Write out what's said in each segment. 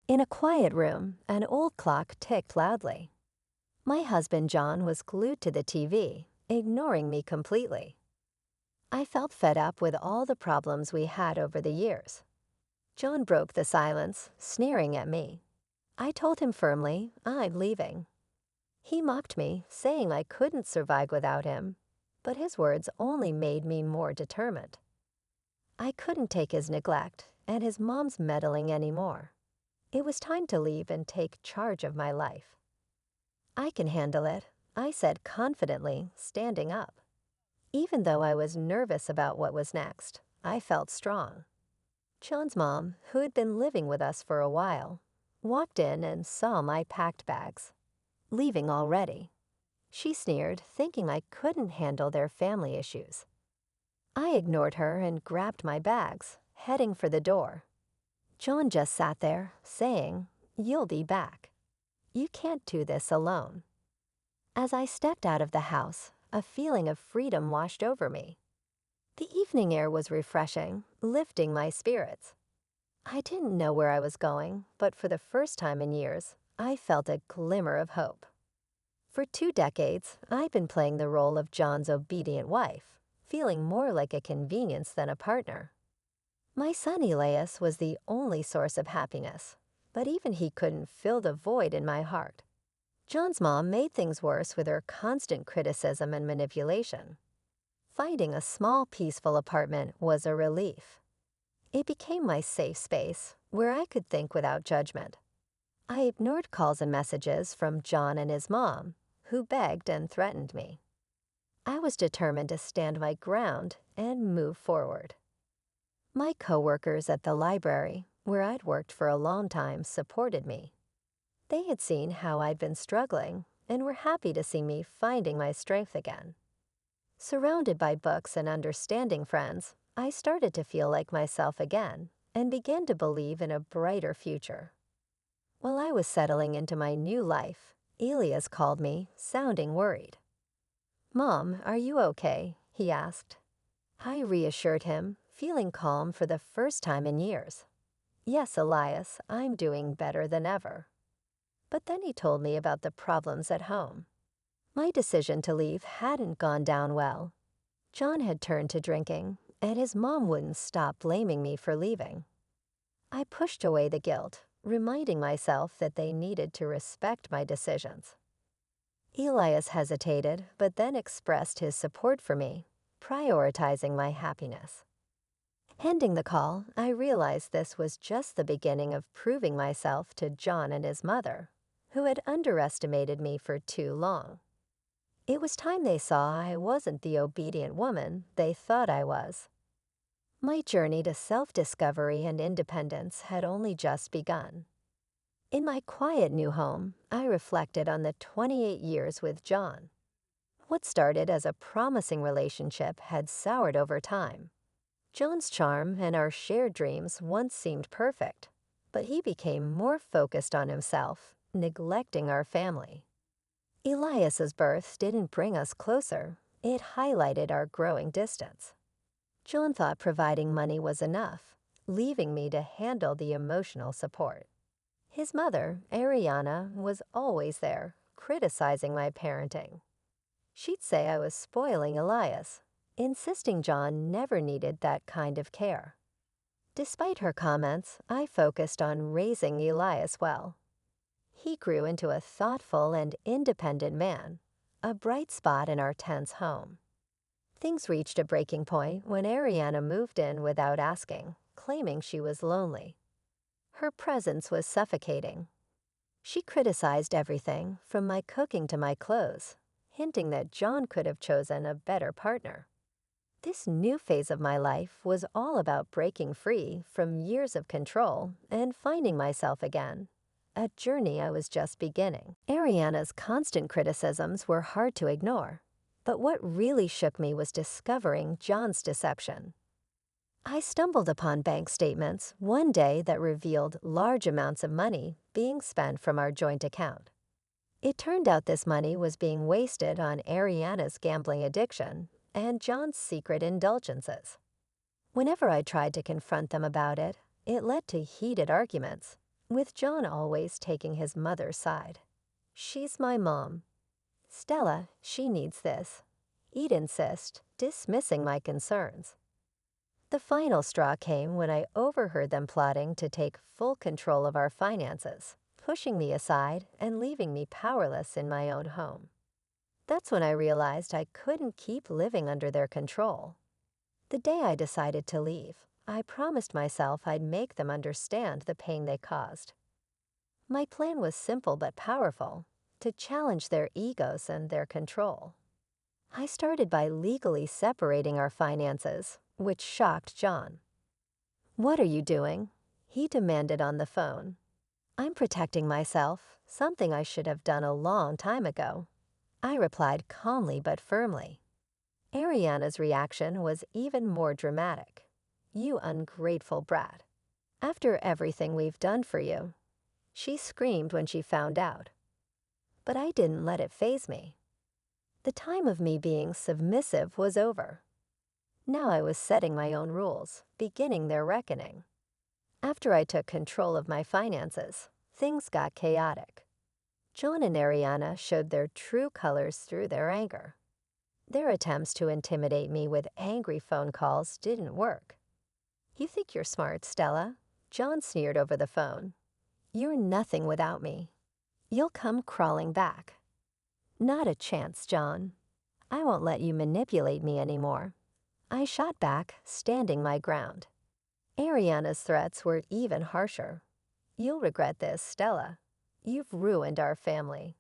In a quiet room, an old clock ticked loudly. My husband John was glued to the TV, ignoring me completely. I felt fed up with all the problems we had over the years. John broke the silence, sneering at me. I told him firmly I'm leaving. He mocked me, saying I couldn't survive without him, but his words only made me more determined. I couldn't take his neglect and his mom's meddling anymore. It was time to leave and take charge of my life. I can handle it, I said confidently, standing up. Even though I was nervous about what was next, I felt strong. John's mom, who had been living with us for a while, walked in and saw my packed bags. Leaving already. She sneered, thinking I couldn't handle their family issues. I ignored her and grabbed my bags, heading for the door. John just sat there, saying, "You'll be back. You can't do this alone." As I stepped out of the house, a feeling of freedom washed over me. The evening air was refreshing, lifting my spirits. I didn't know where I was going, but for the first time in years, I felt a glimmer of hope. For 2 decades, I'd been playing the role of John's obedient wife, feeling more like a convenience than a partner. My son Elias was the only source of happiness, but even he couldn't fill the void in my heart. John's mom made things worse with her constant criticism and manipulation. Finding a small, peaceful apartment was a relief. It became my safe space, where I could think without judgment. I ignored calls and messages from John and his mom, who begged and threatened me. I was determined to stand my ground and move forward. My coworkers at the library, where I'd worked for a long time, supported me. They had seen how I'd been struggling and were happy to see me finding my strength again. Surrounded by books and understanding friends, I started to feel like myself again and began to believe in a brighter future. While I was settling into my new life, Elias called me, sounding worried. "Mom, are you okay?" he asked. I reassured him, feeling calm for the first time in years. "Yes, Elias, I'm doing better than ever." But then he told me about the problems at home. My decision to leave hadn't gone down well. John had turned to drinking, and his mom wouldn't stop blaming me for leaving. I pushed away the guilt, reminding myself that they needed to respect my decisions. Elias hesitated, but then expressed his support for me, prioritizing my happiness. Ending the call, I realized this was just the beginning of proving myself to John and his mother, who had underestimated me for too long. It was time they saw I wasn't the obedient woman they thought I was. My journey to self-discovery and independence had only just begun. In my quiet new home, I reflected on the 28 years with John. What started as a promising relationship had soured over time. John's charm and our shared dreams once seemed perfect, but he became more focused on himself, neglecting our family. Elias's birth didn't bring us closer, it highlighted our growing distance. John thought providing money was enough, leaving me to handle the emotional support. His mother, Ariana, was always there, criticizing my parenting. She'd say I was spoiling Elias, insisting John never needed that kind of care. Despite her comments, I focused on raising Elias well. He grew into a thoughtful and independent man, a bright spot in our tense home. Things reached a breaking point when Ariana moved in without asking, claiming she was lonely. Her presence was suffocating. She criticized everything, from my cooking to my clothes, hinting that John could have chosen a better partner. This new phase of my life was all about breaking free from years of control and finding myself again, a journey I was just beginning. Ariana's constant criticisms were hard to ignore, but what really shook me was discovering John's deception. I stumbled upon bank statements one day that revealed large amounts of money being spent from our joint account. It turned out this money was being wasted on Ariana's gambling addiction and John's secret indulgences. Whenever I tried to confront them about it, it led to heated arguments, with John always taking his mother's side. "She's my mom. Stella, she needs this." He'd insist, dismissing my concerns. The final straw came when I overheard them plotting to take full control of our finances, pushing me aside and leaving me powerless in my own home. That's when I realized I couldn't keep living under their control. The day I decided to leave, I promised myself I'd make them understand the pain they caused. My plan was simple but powerful, to challenge their egos and their control. I started by legally separating our finances, which shocked John. "What are you doing?" he demanded on the phone. "I'm protecting myself, something I should have done a long time ago," I replied calmly but firmly. Ariana's reaction was even more dramatic. "You ungrateful brat. After everything we've done for you," she screamed when she found out. But I didn't let it faze me. The time of me being submissive was over. Now I was setting my own rules, beginning their reckoning. After I took control of my finances, things got chaotic. John and Ariana showed their true colors through their anger. Their attempts to intimidate me with angry phone calls didn't work. "You think you're smart, Stella?" John sneered over the phone. "You're nothing without me. You'll come crawling back." "Not a chance, John. I won't let you manipulate me anymore," I shot back, standing my ground. Ariana's threats were even harsher. "You'll regret this, Stella. You've ruined our family."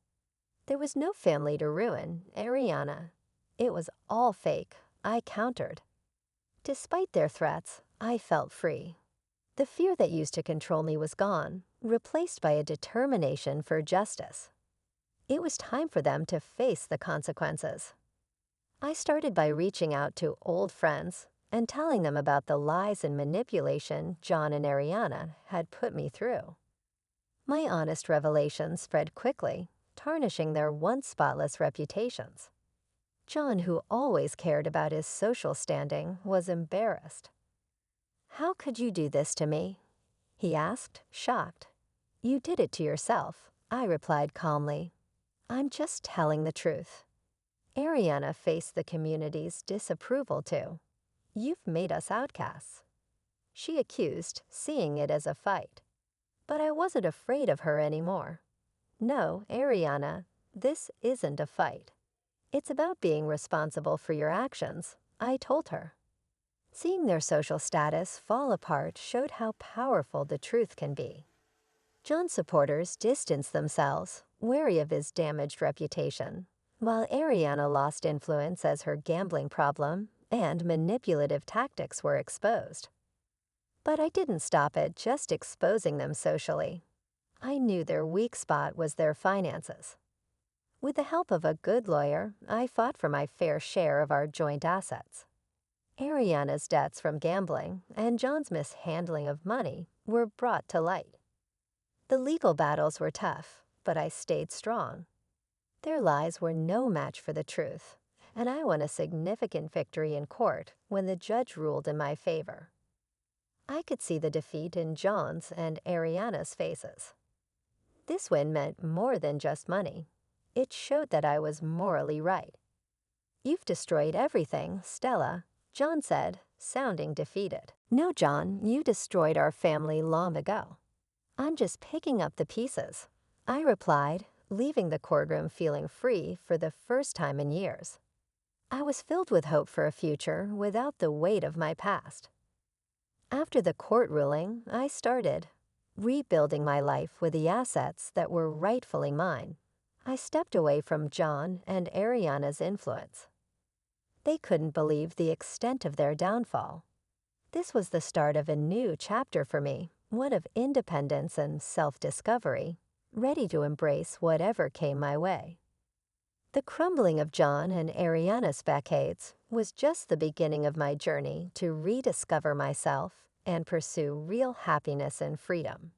There was no family to ruin, Ariana. It was all fake, I countered. Despite their threats, I felt free. The fear that used to control me was gone, replaced by a determination for justice. It was time for them to face the consequences. I started by reaching out to old friends and telling them about the lies and manipulation John and Ariana had put me through. My honest revelations spread quickly, tarnishing their once spotless reputations. John, who always cared about his social standing, was embarrassed. "How could you do this to me?" he asked, shocked. "You did it to yourself," I replied calmly. "I'm just telling the truth." Ariana faced the community's disapproval too. "You've made us outcasts," she accused, seeing it as a fight. But I wasn't afraid of her anymore. "No, Ariana, this isn't a fight. It's about being responsible for your actions," I told her. Seeing their social status fall apart showed how powerful the truth can be. John's supporters distanced themselves, wary of his damaged reputation, while Ariana lost influence as her gambling problem and manipulative tactics were exposed. But I didn't stop at just exposing them socially. I knew their weak spot was their finances. With the help of a good lawyer, I fought for my fair share of our joint assets. Ariana's debts from gambling and John's mishandling of money were brought to light. The legal battles were tough, but I stayed strong. Their lies were no match for the truth, and I won a significant victory in court when the judge ruled in my favor. I could see the defeat in John's and Ariana's faces. This win meant more than just money. It showed that I was morally right. "You've destroyed everything, Stella," John said, sounding defeated. "No, John, you destroyed our family long ago." "I'm just picking up the pieces," I replied, leaving the courtroom feeling free for the first time in years. I was filled with hope for a future without the weight of my past. After the court ruling, I started rebuilding my life with the assets that were rightfully mine. I stepped away from John and Ariana's influence. They couldn't believe the extent of their downfall. This was the start of a new chapter for me, one of independence and self-discovery, ready to embrace whatever came my way. The crumbling of John and Ariana's facades was just the beginning of my journey to rediscover myself and pursue real happiness and freedom.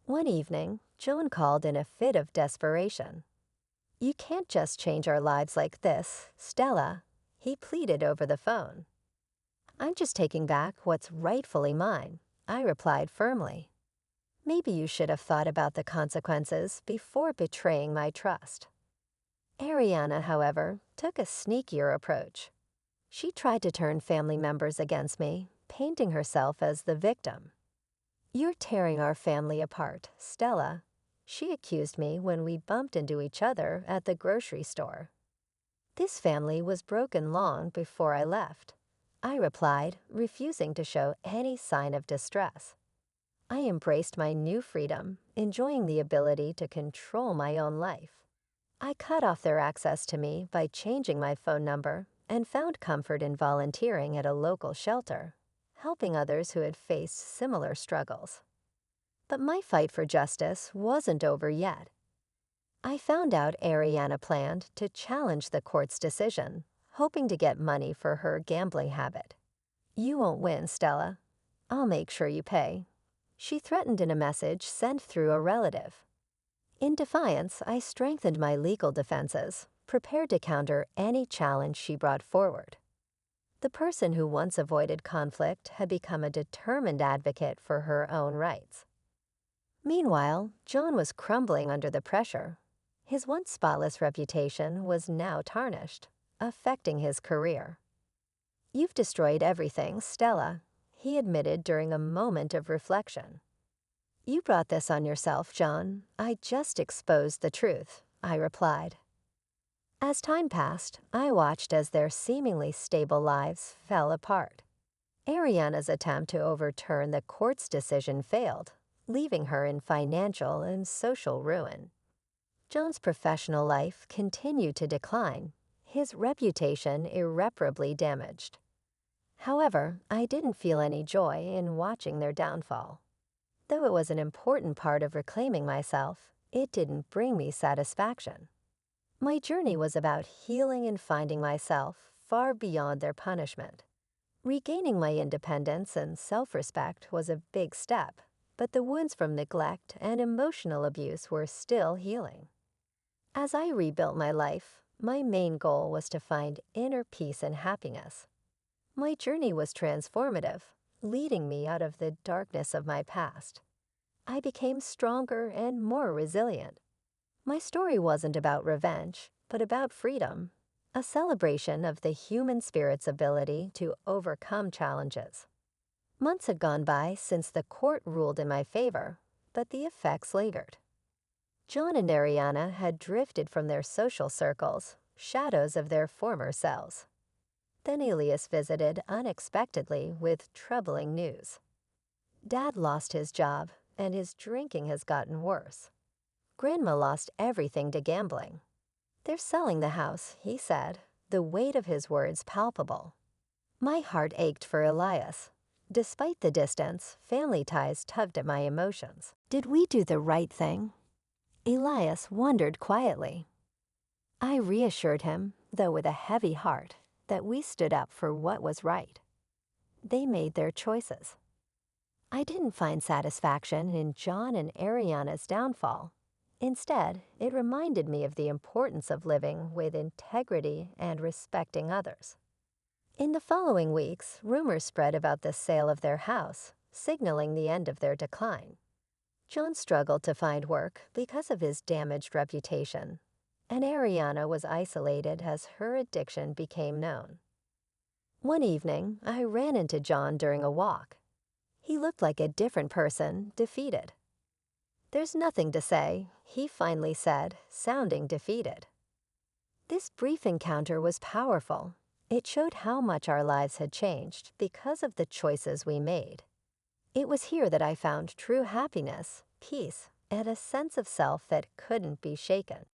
One evening, John called in a fit of desperation. "You can't just change our lives like this, Stella," he pleaded over the phone. "I'm just taking back what's rightfully mine," I replied firmly. Maybe you should have thought about the consequences before betraying my trust. Ariana, however, took a sneakier approach. She tried to turn family members against me, painting herself as the victim. "You're tearing our family apart, Stella," she accused me when we bumped into each other at the grocery store. "This family was broken long before I left," I replied, refusing to show any sign of distress. I embraced my new freedom, enjoying the ability to control my own life. I cut off their access to me by changing my phone number and found comfort in volunteering at a local shelter, helping others who had faced similar struggles. But my fight for justice wasn't over yet. I found out Ariana planned to challenge the court's decision, hoping to get money for her gambling habit. "You won't win, Stella. I'll make sure you pay," she threatened in a message sent through a relative. In defiance, I strengthened my legal defenses, prepared to counter any challenge she brought forward. The person who once avoided conflict had become a determined advocate for her own rights. Meanwhile, John was crumbling under the pressure. His once spotless reputation was now tarnished, affecting his career. "You've destroyed everything, Stella," he admitted during a moment of reflection. "You brought this on yourself, John. I just exposed the truth," I replied. As time passed, I watched as their seemingly stable lives fell apart. Ariana's attempt to overturn the court's decision failed, leaving her in financial and social ruin. John's professional life continued to decline, his reputation irreparably damaged. However, I didn't feel any joy in watching their downfall. Though it was an important part of reclaiming myself, it didn't bring me satisfaction. My journey was about healing and finding myself far beyond their punishment. Regaining my independence and self-respect was a big step, but the wounds from neglect and emotional abuse were still healing. As I rebuilt my life, my main goal was to find inner peace and happiness. My journey was transformative, leading me out of the darkness of my past. I became stronger and more resilient. My story wasn't about revenge, but about freedom, a celebration of the human spirit's ability to overcome challenges. Months had gone by since the court ruled in my favor, but the effects lingered. John and Ariana had drifted from their social circles, shadows of their former selves. Then Elias visited unexpectedly with troubling news. "Dad lost his job, and his drinking has gotten worse. Grandma lost everything to gambling. They're selling the house," he said, the weight of his words palpable. My heart ached for Elias. Despite the distance, family ties tugged at my emotions. Did we do the right thing? Elias wondered quietly. I reassured him, though with a heavy heart, that we stood up for what was right. They made their choices. I didn't find satisfaction in John and Ariana's downfall. Instead, it reminded me of the importance of living with integrity and respecting others. In the following weeks, rumors spread about the sale of their house, signaling the end of their decline. John struggled to find work because of his damaged reputation, and Ariana was isolated as her addiction became known. One evening, I ran into John during a walk. He looked like a different person, defeated. "There's nothing to say," he finally said, sounding defeated. This brief encounter was powerful. It showed how much our lives had changed because of the choices we made. It was here that I found true happiness, peace, and a sense of self that couldn't be shaken.